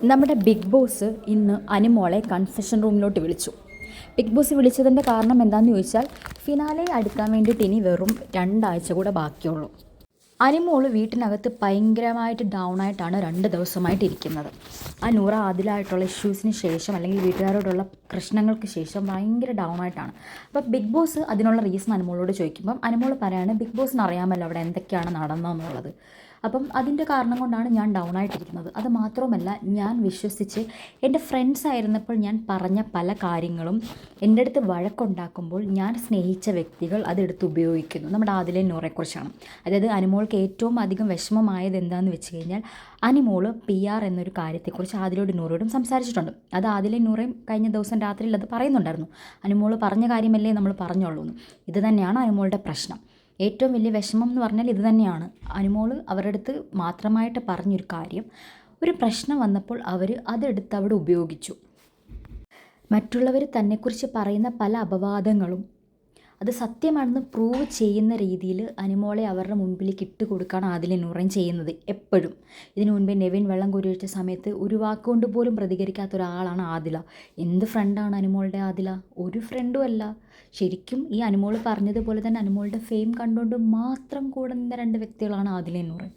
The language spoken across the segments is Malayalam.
നമ്മുടെ ബിഗ് ബോസ് ഇന്ന് അനുമോളെ കൺഫെഷൻ റൂമിലോട്ട് വിളിച്ചു. ബിഗ് ബോസ് വിളിച്ചതിൻ്റെ കാരണം എന്താണെന്ന് ചോദിച്ചാൽ, ഫിനാലെ അടുക്കാൻ വേണ്ടിയിട്ട് ഇനി വെറും 2 ആഴ്ച കൂടെ ബാക്കിയുള്ളൂ. അനുമോള് വീട്ടിനകത്ത് ഭയങ്കരമായിട്ട് ഡൗൺ ആയിട്ടാണ് 2 ദിവസമായിട്ട് ഇരിക്കുന്നത്. ആ നൂറ അതിലായിട്ടുള്ള ഇഷ്യൂസിന് ശേഷം, അല്ലെങ്കിൽ വീട്ടുകാരോടുള്ള പ്രശ്നങ്ങൾക്ക് ശേഷം ഭയങ്കര ഡൗൺ ആയിട്ടാണ്. അപ്പോൾ ബിഗ് ബോസ് അതിനുള്ള റീസൺ അനുമോളോട് ചോദിക്കുമ്പം അനുമോൾ പറയാണ്, ബിഗ് ബോസിന് അറിയാമല്ലോ അവിടെ എന്തൊക്കെയാണ് നടന്നതെന്നുള്ളത്. അപ്പം അതിൻ്റെ കാരണം കൊണ്ടാണ് ഞാൻ ഡൗൺ ആയിട്ടിരിക്കുന്നത്. അത് മാത്രമല്ല, ഞാൻ വിശ്വസിച്ച് എൻ്റെ ഫ്രണ്ട്സ് ആയിരുന്നപ്പോൾ ഞാൻ പറഞ്ഞ പല കാര്യങ്ങളും എൻ്റെ അടുത്ത് വഴക്കുണ്ടാക്കുമ്പോൾ ഞാൻ സ്നേഹിച്ച വ്യക്തികൾ അതെടുത്ത് ഉപയോഗിക്കുന്നു. നമ്മുടെ ആദിലെ നൂറയെക്കുറിച്ചാണ്. അതായത് അനുമോൾക്ക് ഏറ്റവും അധികം വിഷമമായത് എന്താണെന്ന് വെച്ച് കഴിഞ്ഞാൽ, അനുമോൾ PR എന്നൊരു കാര്യത്തെക്കുറിച്ച് ആദിലോടും നൂറയോടും സംസാരിച്ചിട്ടുണ്ട്. അത് ആദിലെ നൂറയും കഴിഞ്ഞ ദിവസം രാത്രിയിൽ അത് പറയുന്നുണ്ടായിരുന്നു. അനുമോൾ പറഞ്ഞ കാര്യമല്ലേ നമ്മൾ പറഞ്ഞോളൂ എന്ന്. ഇത് തന്നെയാണ് അനുമോളുടെ പ്രശ്നം. ഏറ്റവും വലിയ വിഷമം എന്ന് പറഞ്ഞാൽ ഇത് തന്നെയാണ്. അനുമോൾ അവരുടെ അടുത്ത് മാത്രമായിട്ട് പറഞ്ഞൊരു കാര്യം, ഒരു പ്രശ്നം വന്നപ്പോൾ അവർ അതെടുത്ത് അവിടെ ഉപയോഗിച്ചു. മറ്റുള്ളവർ തന്നെക്കുറിച്ച് പറയുന്ന പല അപവാദങ്ങളും അത് സത്യമാണെന്ന് പ്രൂവ് ചെയ്യുന്ന രീതിയിൽ അനുമോളെ അവരുടെ മുൻപിലേക്ക് ഇട്ട് കൊടുക്കുകയാണ് ആദിലെ നൂറയും ചെയ്യുന്നത് എപ്പോഴും. ഇതിനു മുൻപേ നെവിൻ വെള്ളം കോരിയൊഴിച്ച സമയത്ത് ഒരു വാക്കുകൊണ്ട് പോലും പ്രതികരിക്കാത്ത ഒരാളാണ് ആദില. എന്ത് ഫ്രണ്ടാണ് അനുമോളുടെ ആദില? ഒരു ഫ്രണ്ടും അല്ല. ശരിക്കും ഈ അനുമോൾ പറഞ്ഞതുപോലെ തന്നെ അനുമോളുടെ ഫെയിം കണ്ടുകൊണ്ട് മാത്രം കൂടെ നിന്ന 2 വ്യക്തികളാണ് ആദിലെ നൂറ്.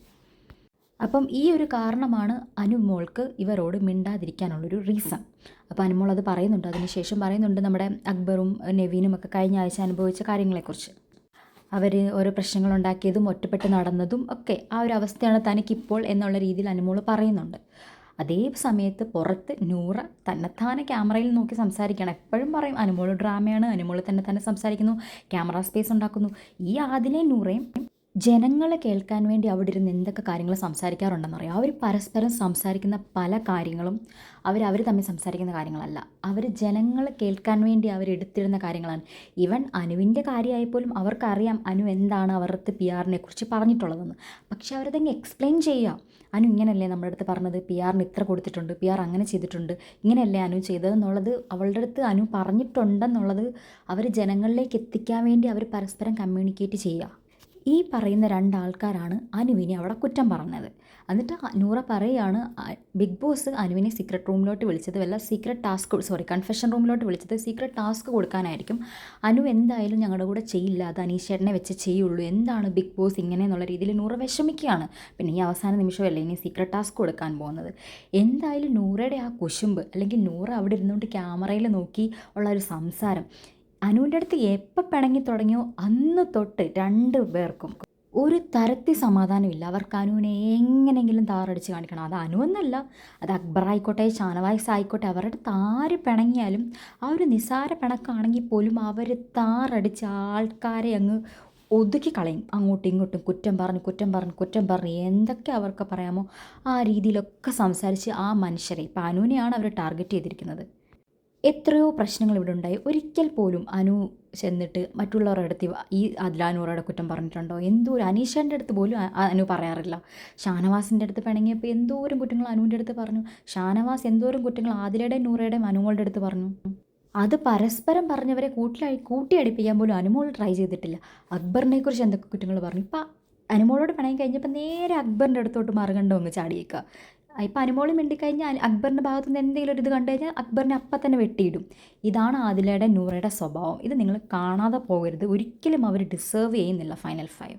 അപ്പം ഈ ഒരു കാരണമാണ് അനുമോൾക്ക് ഇവരോട് മിണ്ടാതിരിക്കാനുള്ളൊരു റീസൺ. അപ്പോൾ അനുമോൾ അത് പറയുന്നുണ്ട്. അതിനുശേഷം പറയുന്നുണ്ട് നമ്മുടെ അക്ബറും നെവീനും ഒക്കെ കഴിഞ്ഞ ആഴ്ച അനുഭവിച്ച കാര്യങ്ങളെക്കുറിച്ച്. അവർ ഓരോ പ്രശ്നങ്ങളുണ്ടാക്കിയതും ഒറ്റപ്പെട്ട് നടന്നതും ഒക്കെ ആ ഒരു അവസ്ഥയാണ് തനിക്കിപ്പോൾ എന്നുള്ള രീതിയിൽ അനുമോൾ പറയുന്നുണ്ട്. അതേ സമയത്ത് പുറത്ത് നൂറ തന്നെത്താനെ ക്യാമറയിൽ നോക്കി സംസാരിക്കുകയാണ്. എപ്പോഴും പറയും അനുമോൾ ഡ്രാമയാണ്, അനുമോൾ തന്നെ സംസാരിക്കുന്നു, ക്യാമറ സ്പേസ് ഉണ്ടാക്കുന്നു. ഈ ആദിലെ നൂറയും ജനങ്ങളെ കേൾക്കാൻ വേണ്ടി അവിടെ ഇരുന്ന് എന്തൊക്കെ കാര്യങ്ങൾ സംസാരിക്കാറുണ്ടെന്നറിയാം. അവർ പരസ്പരം സംസാരിക്കുന്ന പല കാര്യങ്ങളും അവർ തമ്മിൽ സംസാരിക്കുന്ന കാര്യങ്ങളല്ല. അവർ ജനങ്ങളെ കേൾക്കാൻ വേണ്ടി അവരെടുത്തിരുന്ന കാര്യങ്ങളാണ്. ഈവൻ അനുവിൻ്റെ കാര്യമായപ്പോലും അവർക്കറിയാം അനു എന്താണ് അവരുടെ PR-നെ കുറിച്ച് പറഞ്ഞിട്ടുള്ളതെന്ന്. പക്ഷെ അവരതങ്ങ് എക്സ്പ്ലെയിൻ ചെയ്യുക. അനു ഇങ്ങനെയല്ലേ നമ്മുടെ അടുത്ത് പറഞ്ഞത്, PR-ന് ഇത്ര കൊടുത്തിട്ടുണ്ട്, PR അങ്ങനെ ചെയ്തിട്ടുണ്ട്, ഇങ്ങനെയല്ലേ അനു ചെയ്തതെന്നുള്ളത് അവളുടെ അടുത്ത് അനു പറഞ്ഞിട്ടുണ്ടെന്നുള്ളത് അവർ ജനങ്ങളിലേക്ക് എത്തിക്കാൻ വേണ്ടി അവർ പരസ്പരം കമ്മ്യൂണിക്കേറ്റ് ചെയ്യുക. ഈ പറയുന്ന 2 ആൾക്കാരാണ് അനുവിനെ അവിടെ കുറ്റം പറഞ്ഞത്. എന്നിട്ട് നൂറ പറയുകയാണ്, ബിഗ് ബോസ് അനുവിനെ സീക്രട്ട് റൂമിലോട്ട് വിളിച്ചത് കൺഫെഷൻ റൂമിലോട്ട് വിളിച്ചത് സീക്രട്ട് ടാസ്ക് കൊടുക്കാനായിരിക്കും. അനു എന്തായാലും ഞങ്ങളുടെ കൂടെ ചെയ്യില്ല, അത് അനീഷേട്ടനെ വെച്ച് ചെയ്യുള്ളൂ, എന്താണ് ബിഗ് ബോസ് ഇങ്ങനെ എന്നുള്ള രീതിയിൽ നൂറ വിഷമിക്കുകയാണ്. പിന്നെ ഈ അവസാന നിമിഷമല്ലേ ഇനി സീക്രട്ട് ടാസ്ക് കൊടുക്കാൻ പോകുന്നത്. എന്തായാലും നൂറയുടെ ആ കുശുമ്പ്, അല്ലെങ്കിൽ നൂറ അവിടെ ഇരുന്നുകൊണ്ട് ക്യാമറയിൽ നോക്കി ഉള്ള ഒരു സംസാരം, അനുവിൻ്റെ അടുത്ത് എപ്പോൾ പിണങ്ങി തുടങ്ങിയോ അന്ന് തൊട്ട് 2 പേർക്കും ഒരു തരത്തിൽ സമാധാനമില്ല. അവർക്ക് അനുവിനെ എങ്ങനെയെങ്കിലും താറടിച്ച് കാണിക്കണം. അത് അനുവെന്നല്ല, അത് അക്ബർ ആയിക്കോട്ടെ, ഷാനവാസ് ആയിക്കോട്ടെ, അവരുടെ അടുത്ത് ആര് പിണങ്ങിയാലും ആ ഒരു നിസാര പിണക്കാണെങ്കിൽ പോലും അവർ താറടിച്ച് ആൾക്കാരെ അങ്ങ് ഒതുക്കി കളയും. അങ്ങോട്ടും ഇങ്ങോട്ടും കുറ്റം പറഞ്ഞ് എന്തൊക്കെ അവർക്ക് പറയാമോ ആ രീതിയിലൊക്കെ സംസാരിച്ച് ആ മനുഷ്യരെ, ഇപ്പം അനുവിനെയാണ് അവർ ടാർഗറ്റ് ചെയ്തിരിക്കുന്നത്. എത്രയോ പ്രശ്നങ്ങൾ ഇവിടെ ഉണ്ടായി. ഒരിക്കൽ പോലും അനു ചെന്നിട്ട് മറ്റുള്ളവരുടെ അടുത്ത് ഈ അതിലാനൂറയുടെ കുറ്റം പറഞ്ഞിട്ടുണ്ടോ? എന്തോരം അനീഷേൻ്റെ അടുത്ത് പോലും അനു പറയാറില്ല. ഷാനവാസിൻ്റെ അടുത്ത് പിണങ്ങിയപ്പോൾ എന്തോരം കുറ്റങ്ങൾ അനുവിൻ്റെ അടുത്ത് പറഞ്ഞു. ഷാനവാസ് എന്തോരം കുറ്റങ്ങൾ ആദിലയുടെയും നൂറയുടെയും അനുമോളുടെ അടുത്ത് പറഞ്ഞു. അത് പരസ്പരം പറഞ്ഞവരെ കൂട്ടിയടിപ്പിക്കാൻ പോലും അനുമോൾ ട്രൈ ചെയ്തിട്ടില്ല. അക്ബറിനെ കുറിച്ച് എന്തൊക്കെ കുറ്റങ്ങൾ പറഞ്ഞു. ഇപ്പം അനുമോളോട് പിണങ്ങി കഴിഞ്ഞപ്പോൾ നേരെ അക്ബറിൻ്റെ അടുത്തോട്ട് മറുകണ്ടോ അങ്ങ് ചാടിയേക്കുക. ഇപ്പം അനുമോളി മിണ്ടിക്കഴിഞ്ഞാൽ അക്ബറിൻ്റെ ഭാഗത്തുനിന്ന് എന്തെങ്കിലും ഒരു ഇത് കണ്ടു കഴിഞ്ഞാൽ അക്ബറിനെ അപ്പം തന്നെ വെട്ടിയിടും. ഇതാണ് ആദിലയുടെ നൂറയുടെ സ്വഭാവം. ഇത് നിങ്ങൾ കാണാതെ പോകരുത്. ഒരിക്കലും അവർ ഡിസേർവ് ചെയ്യുന്നില്ല ഫൈനൽ 5.